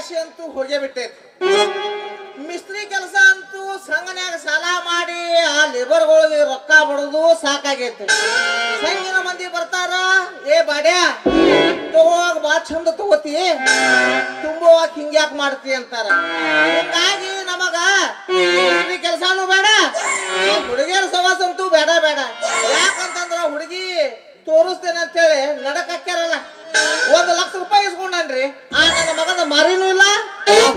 ಆಸೆ ಅಂತೂ ಹೋಗೇ ಬಿಟ್ಟೈತಿ. ಮಿಸ್ತ್ರಿ ಕೆಲಸ ಅಂತೂ ಸಂಘನ್ಯಾಗ ಸಾಲ ಮಾಡಿ ಆ ಲೇಬರ್ಗಳಿಗೆ ರೊಕ್ಕ ಬಡೋದು ಸಾಕಾಗೈತಿ. ಸಂಘಿನ ಮಂದಿ ಬರ್ತಾರ, ಏ ಬಾಡ್ಯಾ ತಗೋವಾಗ ಬಾ ಚಂದ ತಗೋತಿ, ತುಂಬುವಾಗ ಹಿಂಗ್ಯಾಕ್ ಮಾಡ್ತಿ ಅಂತಾರ. ಹಿಂಗಾಗಿ ನಮಗ ಮಿಸ್ತ್ರಿ ಕೆಲಸನೂ ಬೇಡ, ಹುಡುಗಿಯರ ಸವಾಸ ಅಂತೂ ಬೇಡ ಬೇಡ. ಯಾಕಂತಂದ್ರ ಹುಡುಗಿ ತೋರಿಸ್ತೇನೆ ಅಂತೇಳಿ ನಡಕ್ ಹಾಕ್ಯಾರಲ್ಲ, 1,00,000 ರೂಪಾಯಿ ಇಸ್ಕೊಂಡ್ರಿ. ಆ ನನ್ನ ಮಗನ ಮಾರಿನೂ ಇಲ್ಲ,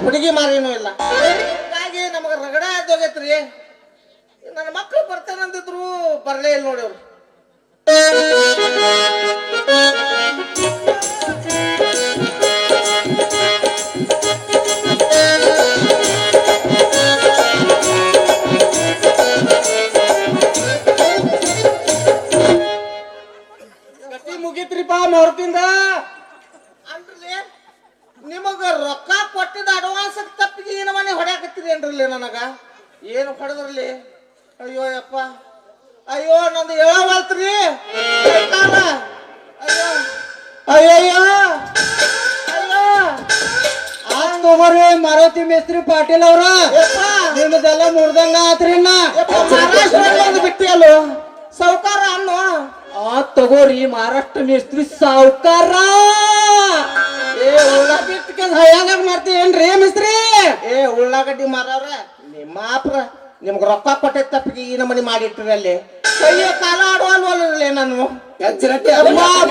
ಹುಡುಗಿ ಮಾರಿನೂ ಇಲ್ಲ. ಹೀಗಾಗಿ ನಮಗ ರಗಡ ಆದೋಗೈತ್ರಿ. ನನ್ನ ಮಕ್ಕಳು ಬರ್ತಾನಂದಿದ್ರು ಬರ್ಲೇ ಇಲ್ಲ ನೋಡಿ ಅವ್ರು. ಮುಗಿತ್ರಿಪ್ಪ ಮುಹೂರ್ತಿಂದ. ಅಲ್ರಿ ನಿಮಗ ರೊಕ್ಕ ಕೊಟ್ಟಿದ್ದ ಅಡ್ವಾನ್ಸ್ ತಪ್ಪಿಗೆ ಏನ ಮನೆ ಹೊಡ್ಯಾಕತ್ತೀರಿ ಏನ್ರಲ್ಲಿ ನನಗ? ಏನು ಹೊಡೆದ್ರಲ್ಲಿ? ಅಯ್ಯೋ ಯಪ್ಪ, ಅಯ್ಯೋ ನಂದು ಹೇಳವಲ್ತ್ರಿ. ಅಯ್ಯೋ ಅಯ್ಯಯ್ಯೋ ಅಯ್ಯೋ. ಆತ್ ತಗೋರಿ ಮಾರುತಿ ಮೇಸ್ತ್ರಿ ಪಾಟೀಲ್ ಅವ್ರ, ನಿಮ್ದೆಲ್ಲ ಮುರ್ದಂಗ ಆತ್ರಿ. ಮಹಾರಾಷ್ಟ್ರ ಬಿಟ್ಟಿ ಅಲ್ಲೋ ಸೌಕಾರ ಅನ್ನೋ. ಆತ್ ತಗೋರಿ ಮಹಾರಾಷ್ಟ್ರ ಮೇಸ್ತ್ರಿ ಸಾವ್ಕಾರ. ಏ ಬಿಟ್ಟಕ್ಕೆ ಹಯ್ಯಾಗ ಮಾಡ್ತೀವೇನ್ರಿ ಮೇಸ್ತ್ರಿ? ಏ ಉಳ್ಳಾಗಡ್ಡಿ ಮಾರವ್ರ ನಿಮ್ಮ ಅಪ್ರ ನಿಮ್ಗೆ ರೊಕ್ಕ ಕೊಟ್ಟಿದ್ದ ತಪ್ಪಿಗೆ ಈ ನಮನಿ ಮಾಡಿಟ್ರಿ ಅಲ್ಲಿ. ಕೈಯ ಕಾಲ ಆಡುವಲ್ವಲ್ಲೇ ನಾನು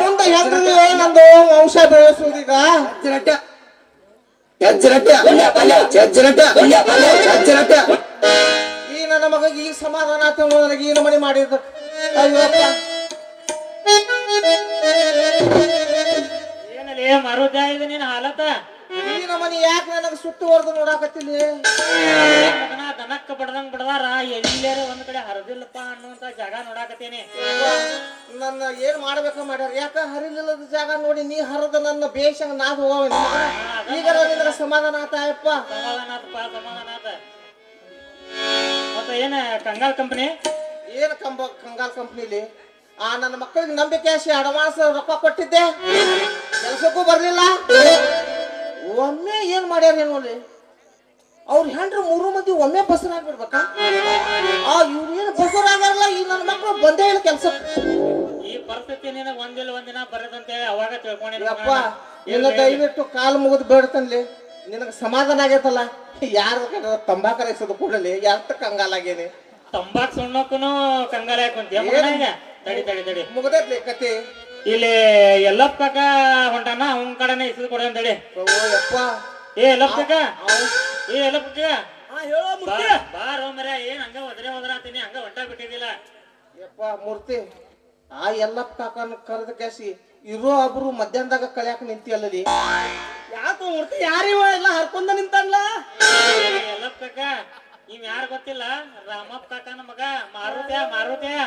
ಮುಂದೆ ಹೆಂಗ್ರಿ ನಂದು ವಂಶ ಬೆಳೆಸೋದೀಗ. ಈ ನನ್ನ ಮಗ ಈಗ ಸಮಾಧಾನ ಆತ ನನಗೆ ಈ ನಮನಿ ಮಾಡಿದ. ಅಯ್ಯಪ್ಪ ಏನಲ್ಲೇ ಮಾರುದ್ಯ ಇದು ನಿನ್ನ ಹಾಲತ? ಈ ನಮನಿ ಯಾಕೆ ನನಗೆ ಸುತ್ತುವರೆದು ನೋಡಾಕತ್ತಿಲ್ಲಿ? ಮಗನ ದನಕ್ಕ ಬಡ್ದಂಗ್ ಬಡದಾರ, ಎಲ್ಲೇರ ಒಂದ್ ಕಡೆ ಹರಿದಿಲ್ಲಪ್ಪ ಅನ್ನುವಂತ ಜಾಗ ನೋಡಾಕತ್ತೇನೆ. ನನ್ನ ಏನ್ ಮಾಡ್ಬೇಕ ಮಾಡ್ಯಾರ? ಯಾಕ ಹರಿಲಿಲ್ಲದ ಜಾಗ ನೋಡಿ ನೀ ಹರದ ನನ್ನ ಬೇಷಂಗ ನಾದ್ ಹೋಗವ. ಈಗ ನಿನಗ ಸಮಾಧಾನ ಆತಾಯಪ್ಪ? ಸಮಾಧಾನ ಆತಪ್ಪ, ಸಮಾಧಾನ ಆತ. ಮತ್ತ ಏನ ಕಂಗಾಲ್ ಕಂಪನಿ? ಏನ್ ಕಂಗಾಲ್ ಕಂಪ್ನಿಲಿ ಆ ನನ್ನ ಮಕ್ಕಳಿಗೆ ನಂಬಿಕೆ ಆಸಿ ಅಡ್ವಾನ್ಸ್ ರೊಕ್ಕ ಕೊಟ್ಟಿದ್ದೆ, ಕೆಲಸಕ್ಕೂ ಬರ್ಲಿಲ್ಲ. ಒಮ್ಮೆ ಏನ್ ಮಾಡ್ಯಾರ ನೋಡಿ ಅವ್ರ ಹೆಂಡ್ರು 3 ಮಂದಿ ಒಮ್ಮೆ ಬಸರಾಗ್ಬಿಡ್ಬೇಕಾ? ಆ ಇವ್ರು ಏನು ಬಸರಾಗಲ್ಲ, ಈ ನನ್ನ ಮಕ್ಕಳು ಬಂದೇ ಇಲ್ಲ ಕೆಲಸ. ಈ ಪರಿಸ್ಥಿತಿ ನಿನಗ ಒಂದಿನ ಬರದಂತೇಳಿ ಅವಾಗ ತಿಳ್ಕೊಂಡಿರಪ್ಪ. ಇಲ್ಲ ದಯವಿಟ್ಟು ಕಾಲು ಮುಗಿದು ಬೇಡ್ತನ್ಲಿ, ನಿನಗ ಸಮಾಧಾನ ಆಗೈತಲ್ಲ. ಯಾರ ತಂಬಾಕರ ಎಸೋದು ಕೂಡಲಿ ಯಾರ್ತ ಕಂಗಾಲಾಗೇನಿ. ತಂಬಾಕ್ ಸುಣ್ಣಕ್ಕೂ ಕಂಗಾಲ ಹಾಕೊಂತೀಯ ತಡಿ ತಡಿ ತಡಿ ಮುಗ್ದೈತ್ಲಿ ಕತೆ. ಇಲ್ಲಿ ಎಲ್ಲಪ್ಪ ಕಾಕ ಹೊಂಟಾನ, ಅವನ್ ಕಡೆನೆ ಇಸದ್ ಕೊಡ ಅಂತೇಳಿ. ಯಪ್ಪ ಏ ಎಲ್ಲಪ್ಪ ಕಾಕ, ಏ ಎಲ್ಲಪ್ಪ ಕಾಕ ಬಾರೋ ಮರ, ಏನ್ ಹಂಗ ಹೋದ್ರಾತೀನಿ, ಹಂಗ ಹೊಂಟ ಬಿಟ್ಟಿದ್ದಿಲ್ಲ. ಯಪ್ಪ ಮೂರ್ತಿ, ಆ ಎಲ್ಲಪ್ಪ ಕಾಕನ ಕರೆದ ಕ್ಯಾಸಿ ಇರೋ ಒಬ್ರು ಮಧ್ಯಾಹ್ನದಾಗ ಕಳ್ಯಾಕ ನಿಂತಿಯಲ್ಲದಿ. ಯಾಕ ಮೂರ್ತಿ ಯಾರಿವ ಎಲ್ಲ ಹರ್ಕೊಂಡ ನಿಂತಲ್ಲ? ಎಲ್ಲಪ್ಪ ಕಾಕ ಇವ್ ಯಾರು ಗೊತ್ತಿಲ್ಲ, ರಾಮಪ್ಪ ಕಾಕನ ಮಗ ಮಾರುತ್ಯ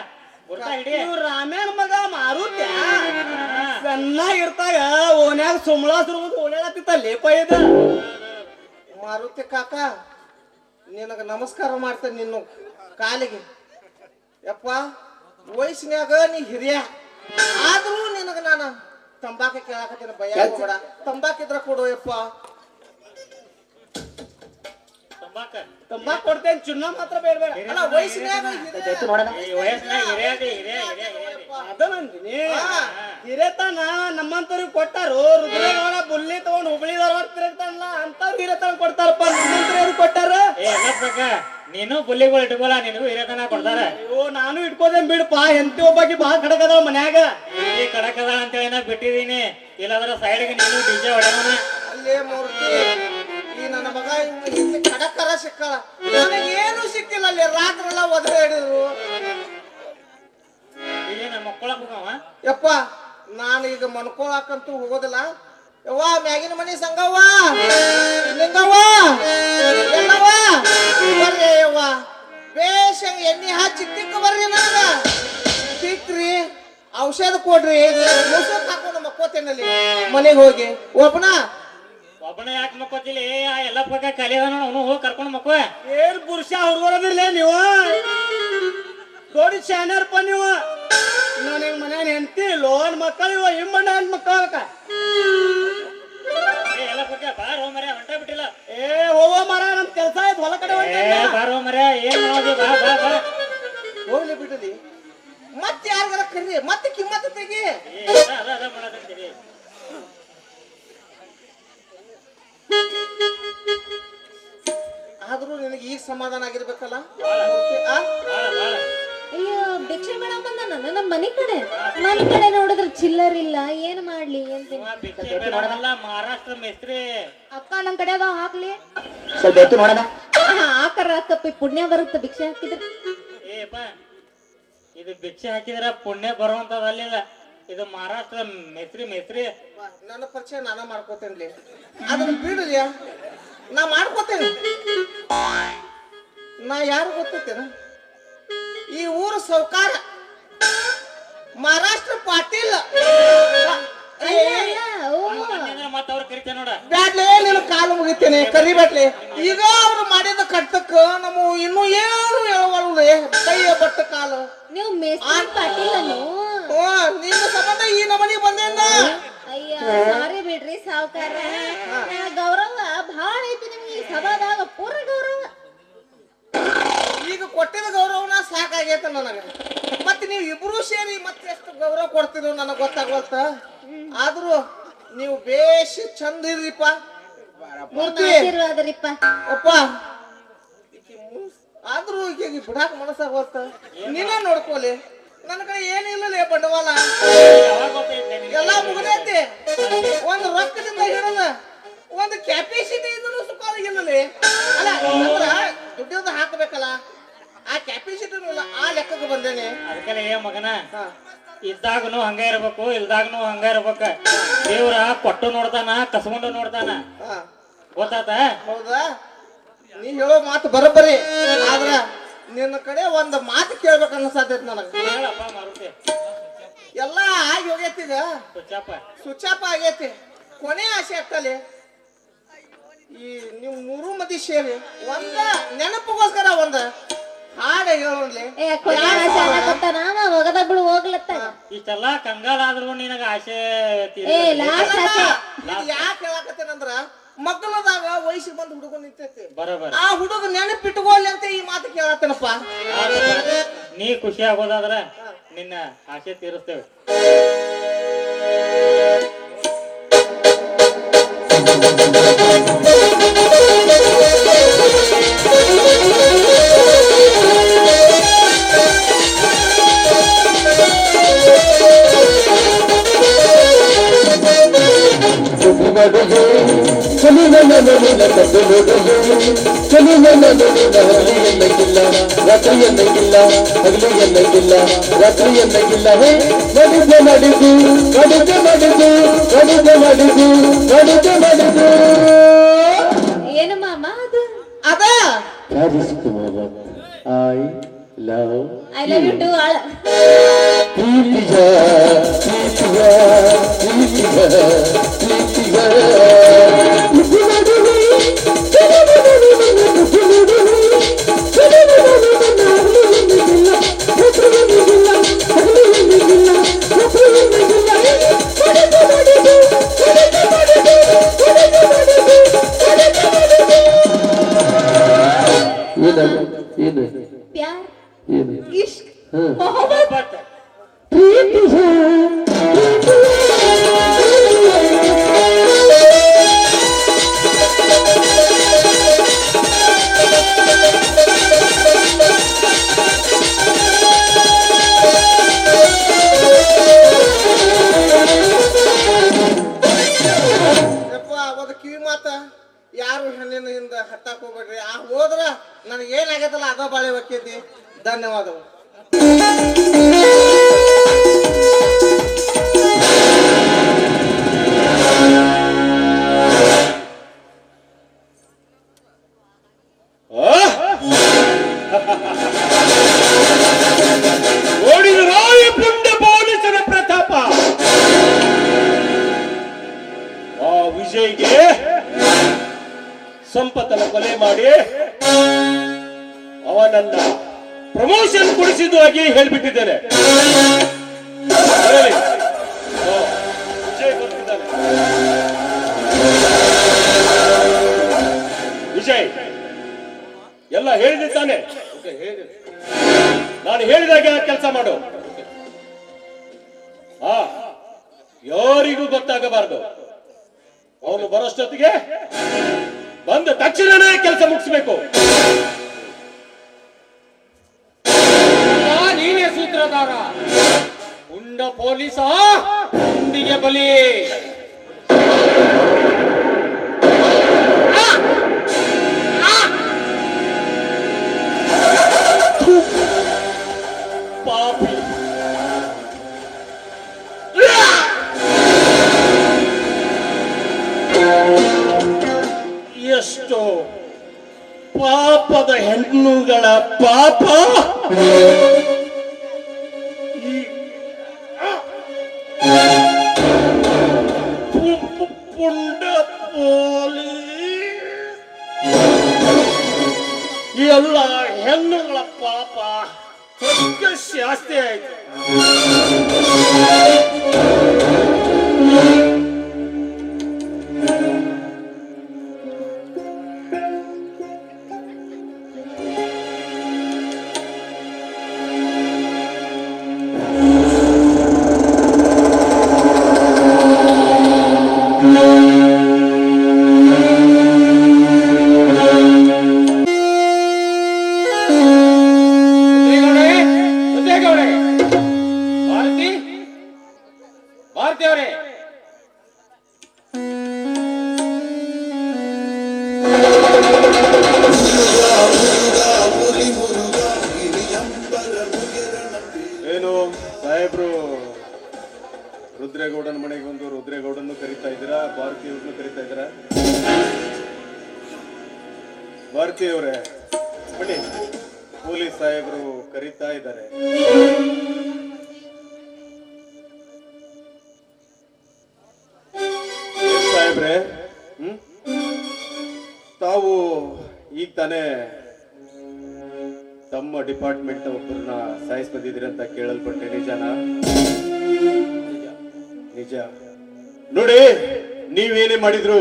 ಗುರ್ತಾ ಹಿಡಿ. ರಾಮೇನ್ ಮಗ ಮಾರುತ್ಯ ಚೆನ್ನಾಗಿರ್ತಾಗ ಓನ್ಯಾಗ ಸುಮ್ಳಾಸ್ರು ಓಡಾಡತ್ತಿತ್ತ ಲೇಪ ಇದ. ಮಾರುತಿ ಕಾಕ ನಿನಗ ನಮಸ್ಕಾರ ಮಾಡ್ತೇನೆ ನಿನ್ನ ಕಾಲಿಗೆ. ಯಪ್ಪ ವಯಸ್ಸಿನ್ಯಾಗ ನೀ ಹಿರಿಯ ಆದ್ರೂ ನಿನಗ ನಾನು ತಂಬಾಕ ಕೇಳಾಕತ್ತೀನಿ, ಭಯ ಹೋಗ್ಬೇಡ. ತಂಬಾಕಿದ್ರ ಕೊಡು ಯಪ್ಪ. ತಂಬಾಕ್ ಕೊಡ್ತೇನೆ, ಚುನ್ನ ಮಾತ್ರ ಬೇಡಬೇಡ. ಅಲ್ಲ ವಯಸ್ಸಿನ್ಯಾಗ ಅದನಂದಿನಿ ಹಿರೇತನ ನಮ್ಮಂತವ್ರಿಗೆ ಕೊಟ್ಟಾರು. ರುದ್ರೇಗೌಡ ಬುಲ್ಲಿ ತಗೊಂಡ್ ಹುಬ್ಳಿ ಧಾರವಾಡ ತಿರುಗ್ತಾನಲ್ಲ ಅಂತವ್ರು ಹಿರೇತನ ಕೊಡ್ತಾರಪ್ಪ. ನಮ್ಮಂತವ್ರು ಕೊಟ್ಟಾರ. ನೀನು ಬುಲ್ಲಿಗಳು ಇಟ್ಕೋಲ್ಲ, ನಿನಗೂ ಹಿರೇತನ ಕೊಡ್ತಾರ. ಅಯ್ಯೋ ನಾನು ಇಟ್ಕೋದೇನ್ ಬಿಡಪ್ಪ, ಎಂತಿ ಒಬ್ಬಾಕಿ ಬಾಳ ಖಡಕ್ ಅದಾವ ಮನ್ಯಾಗ. ಈ ಕಡಕದ ಅಂತೇಳಿ ನಾ ಬಿಟ್ಟಿದೀನಿ, ಇಲ್ಲಾಂದ್ರೆ ಸೈಡ್ಗೆ ನೀನು ಡಿಜೆ ಹೊಡೆಯೋಣ. ಅಲ್ಲೇ ಮೂರ್ತಿ, ಈ ನನ್ನ ಮಗ ಇಲ್ಲಿ ಕಡಕರ ಸಿಕ್ಕಲ್ಲ, ನನಗೇನು ಸಿಕ್ಕಿಲ್ಲ. ಅಲ್ಲಿ ರಾತ್ರೆಲ್ಲ ಒದ್ರೆ ಹಿಡಿದ್ರು. ಈಗೇನ ಮಕ್ಕಳಕ್ ಹೋಗವ? ಯಪ್ಪ ನಾನು ಈಗ ಮನ್ಕೊಳಕಂತೂ ಹೋಗೋದಿಲ್ಲ. ಯವ್ವ ಮ್ಯಾಗಿನ ಮನಿ ಸಂಗವ್ವ, ಲಿಂಗವ್ವ, ಎಲ್ಲವ್ವ ಬರ್ರಿ ಯವ್ವ, ಬೇಷಂಗ್ ಎಣ್ಣೆ ಹಚ್ಚಿ ತಿಕ್ಕ ಬರ್ರಿ. ನನಗ ತಿಕ್ರಿ, ಔಷಧ ಕೊಡ್ರಿ, ಮುಸುಕ್ ಹಾಕೊಂಡು ಮಕ್ಕೋತೇನಲ್ಲಿ ಮನೆಗೆ ಹೋಗಿ. ಒಬ್ಬನ ಯಾಕೆ ಮಕ್ಕೋತಿಲಿ? ಆ ಎಲ್ಲ ಪಕ್ಕ ಕಲಿಯದ ಅವನು ಹೋಗಿ ಕರ್ಕೊಂಡು ಮಕ್ಕೋ. ಏನ್ ಪುರುಷ ಹುಡುಗರದಿರ್ಲೇ ನೀವು? ದೊಡ್ಡ ಶಾನ್ಯಾರಪ್ಪ ನೀವು. ನನಗೆ ಮನ್ಯಾಗ ಹೆಂಡತಿ ಲೋನ್ ಮಕ್ಕಳು ಇವ್ ಮಣ್ಣ ಮಕ್ಕಳ ಎಲ್ಲ ಪಕ್ಕ ಬಾರ ಮರ ಹೊಂಟ ಕೆಲಸ ಆಯ್ತು ಹೊಲ ಕಡೆ ಬಾರೋ ಮರ ಏನ್ ಮಾಡೋದು ಬಾ ಬಾ ಬಾ ಹೋಗ್ಲಿ ಬಿಡಲಿ ಮತ್ತೆ ಯಾರಿಗಾರ ಕರ್ರಿ ಮತ್ತೆ ಕಿಮ್ಮತ್ ತೆಗಿ ಅದ ಮಾಡಕಂತೀರಿ ಆದ್ರೂ ನಿನಗೆ ಈಗ ಸಮಾಧಾನ ಆಗಿರ್ಬೇಕಲ್ಲ ಅಯ್ಯೋ ಭಿಕ್ಷೆ ಮೇಡಮ್ ಬಂದ ನಮ್ಮ ಮನೆ ಕಡೆ ನೋಡಿದ್ರೆ ಚಿಲ್ಲರ್ ಇಲ್ಲ ಏನ್ ಮಾಡ್ಲಿ ಅಂತ ಮಹಾರಾಷ್ಟ್ರ ಮೇಸ್ತ್ರಿ ಅಕ್ಕ ನಮ್ ಕಡೆ ಅದ ಹಾಕ್ಲಿ ಸ್ವಲ್ಪ ಎತ್ತು ನೋಡೋಣ ಹಾಕರ ಅಕ್ಕಪ್ಪಿ ಪುಣ್ಯ ಬರುತ್ತೆ ಭಿಕ್ಷೆ ಹಾಕಿದ್ರೆ ಏಪ ಇದು ಭಿಕ್ಷೆ ಹಾಕಿದ್ರ ಪುಣ್ಯ ಬರುವಂತದಲ್ಲಿಲ್ಲ ಇದು ಮಹಾರಾಷ್ಟ್ರ ಮೇಸ್ತ್ರಿ ನನ್ನ ಪರಿಚಯ ನಾನ ಮಾಡ್ಕೋತೇನ್ಲಿ ಅದನ್ನ ಬಿಡಲಿಯಾ ನಾ ಮಾಡ್ಕೋತೇನೆ ನಾ ಯಾರು ಗೊತ್ತೇನ ಈ ಊರು ಸೌಕಾರ ಮಹಾರಾಷ್ಟ್ರ ಪಾಟೀಲ್ ಮತ್ತ ಅವ್ರ ಕರಿತೇನೆ ನೋಡ ಬ್ಯಾಡ್ಲೆ ನೀನು ಕಾಲು ಮುಗಿತೇನೆ ಕರಿಬೇಡ್ಲಿ ಈಗ ಅವ್ರು ಮಾಡಿದ ಕಟ್ಟಕ್ಕ ನಮ್ಮ ಇನ್ನು ಏನು ಹೇಳವಲ್ಲೆ ಕೈಯ ಬಟ್ಟ ಕಾಲು ನೀವು ಮೇಸ್ತ್ರಿ ಪಾಟೀಲ ನೀವು ನಿನ್ನ ಸಂಬಂಧ ಈ ನಮನಿ ಬಂದೇನ ಅಯ್ಯ ಸಾರಿ ಬಿಡ್ರಿ ಸಾವುಕಾರ ಗೌರವ ಭಾಳ ಐತಿ ನಿಮ್ಗೆ ಈ ಸಭಾದಾಗ ಪೂರ ಗೌರವ ಈಗ ಕೊಟ್ಟಿದ ಗೌರವನ ಸಾಕಾಗೈತ ನನಗೆ ಮತ್ತೆ ನೀವು ಇಬ್ರು ಸೇರಿ ಮತ್ತೆ ಎಷ್ಟು ಗೌರವ ಕೊಡ್ತಿರೋ ನನಗೆ ಗೊತ್ತಾಗವಲ್ತ ಆದ್ರೂ ನೀವು ಬೇಷ್ ಚಂದ ಇರ್ರಿಪ್ಪ ಆಶೀರ್ವಾದರಿಪ್ಪ ಅಪ್ಪ ಆದ್ರೂ ಈಗ ಬಿಡಾಕ ಮನಸ್ಸಾಗವಲ್ತ ನೀನೇ ನೋಡ್ಕೋಲಿ ನನ್ನ ಕಡೆ ಏನಿಲ್ಲಲೇ ಬಂಡವಾಳ ಎಲ್ಲಾ ಮುಗಿದೈತಿ ಒಂದು ರೊಕ್ಕದಿಂದ ಹಿಡಿದ ಒಂದು ಕ್ಯಾಪಾಸಿಟಿ ಇದ್ರು ಸುಖ ಇಲ್ಲಲೇ ಅಲ್ಲ ಅಂದ್ರ ದುಡ್ಡಿಂದ ಹಾಕಬೇಕಲ್ಲ ಆ ಕ್ಯಾಪಾಸಿಟಿನೂ ಇಲ್ಲ ಆ ಲೆಕ್ಕಕ್ಕೆ ಬಂದೇನೆ ಅದಕ್ಕೆಲ್ಲ ಏ ಮಗನ ಇದ್ದಾಗನು ಹಂಗ ಇರ್ಬೇಕು ಇಲ್ದಾಗನು ಹಂಗ ಇರ್ಬೇಕ ದೇವ್ರ ಕೊಟ್ಟು ನೋಡ್ತಾನ ಕಸ್ಕೊಂಡು ನೋಡ್ತಾನ ಗೊತ್ತಾತ ಹೌದಾ ನೀ ಹೇಳೋ ಮಾತು ಬರೋಬ್ಬರಿ ಆದ್ರ ನಿನ್ನ ಕಡೆ ಒಂದು ಮಾತು ಕೇಳ್ಬೇಕು ಅನ್ಸಾತೈತಿ ನನಗೆ ಹೇಳಪ್ಪ ಮಾರುತಿ ಎಲ್ಲಾ ಆಗಿ ಹೋಗೈತಿ ಈಗ ಸುಚಾಪ ಆಗೈತಿ ಕೊನೆ ಆಸೆ ಆಗ್ತಲೆ ಈ ನೀವು ಮೂರು ಮಂದಿ ಸೇರಿ ಒಂದ ನೆನಪಿಗೋಸ್ಕರ ಒಂದ ಹಾಡು ಹೇಳೋನ್ಲಿ ಒಗದ ಬಿಡು ಹೋಗ್ಲತ್ತ ಇಷ್ಟೆಲ್ಲ ಕಂಗಾಲ ಆದ್ರೂ ನಿನಗ ಆಸೆ ಯಾಕೆ ಹೇಳಕತ್ತೇನಂದ್ರ ಮಕ್ಕಳದಾಗ ವಯಸ್ಸಿಗೆ ಬಂದು ಹುಡುಗ ನಿಂತೈತಿ ಬರೋಬರ ಆ ಹುಡುಗ ನೆನಪಿಟ್ಕೊಳ್ಳಿ ಅಂತ ಈ ಮಾತು ಕೇಳತ್ತೇನಪ್ಪ ನೀ ಖುಷಿ ಆಗೋದಾದ್ರ ನಿನ್ನ ಆಸೆ ತೀರಿಸ್ತೇವೆ ಏನು ಮಾಮ ಅದು ಅದ ಐ ಲವ್ ಯು ಟು प्यार इश्क मोहब्बत प्रीति ಕಿವಿ ಮಾತ ಯಾರು ಹೆಣ್ಣಿನ ಹಿಂದ ಹತ್ತಾಕ್ ಹೋಗ್ಬೇಡ್ರಿ ಆ ಹೋದ್ರ ನನಗೆ ಏನಾಗೈತಲ್ಲ ಅದ ಬಾಳೆ ಹೋಗ್ತೈತಿ ಧನ್ಯವಾದಗಳು ಓಡಿದರಾಯ ಪುಂಡ ಪೊಲೀಸರ ಪ್ರತಾಪ ಆ ವಿಜಯ್ಗೆ ಸಂಪತ್ತನ್ನು ಕೊಲೆ ಮಾಡಿ ಅವನನ್ನ ಪ್ರಮೋಷನ್ ಕೊಡಿಸಿದ್ದಾಗಿ ಹೇಳ್ಬಿಟ್ಟಿದ್ದೇನೆ. ವಿಜಯ್ ಬರ್ತಿದ್ದಾನೆ. ವಿಜಯ್ ಮಾಡು. ಹಾ, ಯಾರಿಗೂ ಗೊತ್ತಾಗಬಾರದು. ಅವನು ಬರೋಷ್ಟೊತ್ತಿಗೆ ಬಂದ ತಕ್ಷಣನೇ ಕೆಲಸ ಮುಗಿಸ್ಬೇಕು. ನೀನೇ ಸೂತ್ರಧಾರ. ಉಂಡ ಪೊಲೀಸ ಉಂಡಿಗೆ ಬಲಿ. ಪಾಪಿ, ಎಷ್ಟು ಪಾಪದ ಹೆಣ್ಣುಗಳ ಪಾಪ. ಪುಂಡ ಪೊಲೀಸ್ ಎಲ್ಲ ಹೆಣ್ಣುಗಳ ಪಾಪ ಶಾಸ್ತಿ ಆಯ್ತು. ಭಾರತಿ ಅವರೇ, ಏನು ಸಾಹೇಬ್ರು ರುದ್ರೇಗೌಡನ ಮನೆಗೆ ಬಂದು ರುದ್ರೇಗೌಡನ್ನು ಕರೀತಾ ಇದ್ದೀರಾ, ಭಾರತೀಯವ್ರನ್ನು ಕರೀತಾ ಇದ್ದೀರಾ? ಭಾರತೀಯವರೇ ಬನ್ನಿ, ಪೊಲೀಸ್ ಸಾಹೇಬರು ಕರೀತಾ ಇದ್ದಾರೆ. ಸಾಹೇಬ್ರೆ, ತಾವು ಈಗ ತಾನೇ ತಮ್ಮ ಡಿಪಾರ್ಟ್ಮೆಂಟ್ ಒಬ್ಬರನ್ನ ಸಾಯಿಸಿ ಬಂದಿದ್ದೀರಿ ಅಂತ ಕೇಳಲ್ಪಟ್ಟೆ, ನಿಜನಾ? ನಿಜ. ನೋಡಿ, ನೀವೇನೇ ಮಾಡಿದ್ರು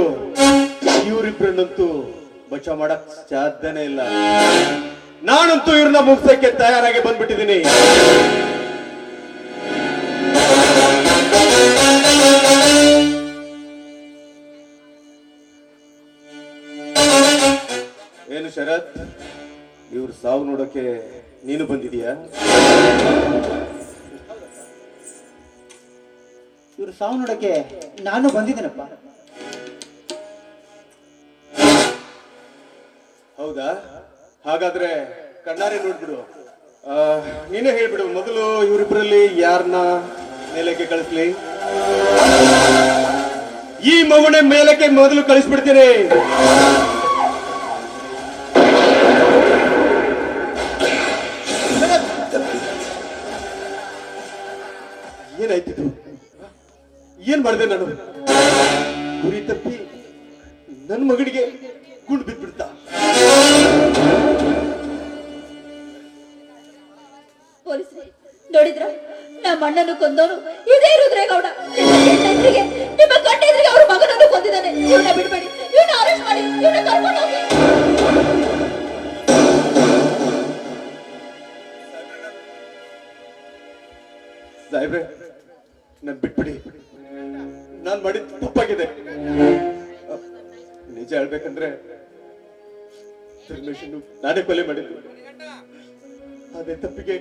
ಇವರಿಬ್ಬರನ್ನಂತೂ ಬಚಾವ್ ಮಾಡಕ್ ಸಾಧ್ಯನೇ ಇಲ್ಲ. ನಾನಂತೂ ಇವ್ರನ್ನ ಮುಗಿಸಕ್ಕೆ ತಯಾರಾಗಿ ಬಂದ್ಬಿಟ್ಟಿದ್ದೀನಿ. ಏನು ಶರತ್, ಇವ್ರ ಸಾವು ನೋಡಕ್ಕೆ ನೀನು ಬಂದಿದೀಯಾ? ಇವ್ರು ಸಾವು ನೋಡಕ್ಕೆ ನಾನು ಬಂದಿದ್ದೀನಪ್ಪ. ಹೌದಾ? ಹಾಗಾದ್ರೆ ಕಣ್ಣಾರೆ ನೋಡ್ಬಿಡು. ನೀನೇ ಹೇಳ್ಬಿಡು, ಮೊದಲು ಇವರಿಬ್ಬರಲ್ಲಿ ಯಾರನ್ನ ಮೇಲಕ್ಕೆ ಕಳಿಸ್ಲಿ? ಈ ಮಗುನೆ ಮೇಲಕ್ಕೆ ಮೊದಲು ಕಳಿಸ್ಬಿಡ್ತೀನಿ. ಏನಾಯ್ತಿದ್ದು? ಏನ್ ಮಾಡಿದೆ ನಾನು? ಗುರಿ ತಪ್ಪಿ ನನ್ನ ಮಗನಿಗೆ ಗುಂಡು ಬಿದ್ದ್ಬಿಡ್ತಾ? ಪೊಲೀಸರೇ, ನೋಡಿದ್ರ ನಮ್ಮ ಅಣ್ಣನ್ನು ಕೊಂದವನು ಇದೇ ರುದ್ರೇಗೌಡ. ನಿಮ್ಮ ಕಣ್ಣೆದುರಿಗೆ ಅವ್ರ ಮಗನನ್ನು ಕೊಂದಿದ್ದಾನೆ. ಇವನ್ನ ಬಿಡಬೇಡಿ, ಇವನ್ನ ಅರೆಸ್ಟ್ ಮಾಡಿ, ಇವನ್ನ ಕರ್ಕೊಂಡು ಹೋಗಿ. ಸಾಹೇಬ್ರೆ, ನನ್ ಬಿಟ್ಬಿಡಿ. ನಾನ್ ಮಾಡಿದ ತಪ್ಪಾಗಿದೆ. ನಿಜ ಹೇಳ್ಬೇಕಂದ್ರೆ ಧರ್ಮೇಶನ್ನು ನಾನೇ ಕೊಲೆ ಮಾಡಿದ್ದು. ಅದೇ ತಪ್ಪಿಗೆ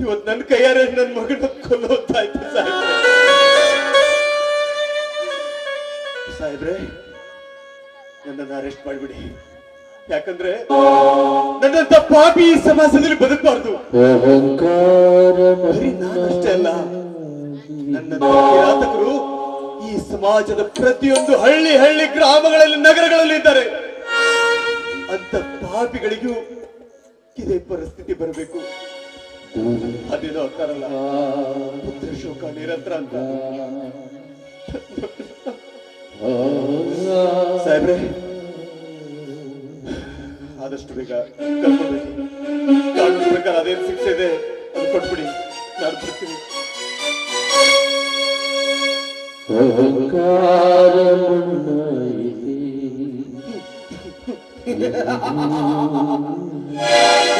ಇವತ್ತು ನನ್ನ ಕೈಯಾರೆ ನನ್ನ ಮಗನ ಕೊಲ್ಲೋತಾಯ್ತು. ಸಾಹೇಬ್ರೆ, ನನ್ನನ್ನು ಅರೆಸ್ಟ್ ಮಾಡಿಬಿಡಿ. ಯಾಕಂದ್ರೆ ನನ್ನಂತ ಪಾಪಿ ಈ ಸಮಾಜದಲ್ಲಿ ಬದುಕಬಾರ್ದು. ಬರೀ ನಾನಷ್ಟೇ ಅಲ್ಲ, ನನ್ನ ಕಿರಾತಕರು ಈ ಸಮಾಜದ ಪ್ರತಿಯೊಂದು ಹಳ್ಳಿ ಹಳ್ಳಿ ಗ್ರಾಮಗಳಲ್ಲಿ ನಗರಗಳಲ್ಲಿ ಇದ್ದಾರೆ. ಅಂತ ಪಾಪಿಗಳಿಗೂ ಇದೇ ಪರಿಸ್ಥಿತಿ ಬರಬೇಕು. ಅದೇನೋ ಅಂತಾರಲ್ಲ, ಪುತ್ರ ಶೋಕ ನಿರಂತರ ಅಂತ. ಸಾಹೇಬ್ರೆ, ಆದಷ್ಟು ಬೇಗ ಕರ್ಕೊಂಡ್ಬಿಡಿ. ಕಾನೂನು ಪ್ರಕಾರ ಅದೇನು ಶಿಕ್ಷೆ ಇದೆ ಅದು ಕೊಟ್ಬಿಡಿ, ನಾನು ಬರ್ತೀನಿ.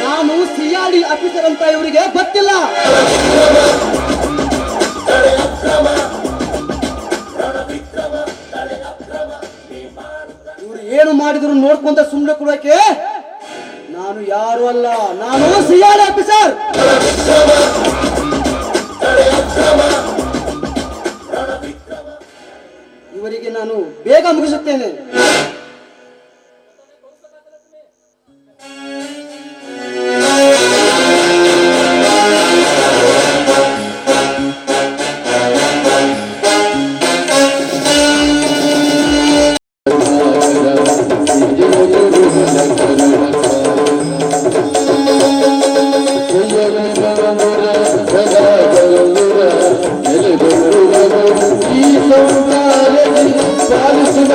ನಾನು ಸಿಆರ್ಡಿ ಆಫೀಸರ್ ಅಂತ ಇವರಿಗೆ ಗೊತ್ತಿಲ್ಲ. ಇವ್ರು ಏನು ಮಾಡಿದ್ರು ನೋಡ್ಕೊಂತ ಸುಮ್ಮನೆ ಕೊಡಕ್ಕೆ ನಾನು ಯಾರು ಅಲ್ಲ, ನಾನು ಸಿಆರ್ಡಿ ಆಫೀಸರ್. ಇವರಿಗೆ ನಾನು ಬೇಗ ಮುಗಿಸುತ್ತೇನೆ. ಈ ಸಂಸಾರದಲ್ಲಿ ಪಾಲಿಸುವ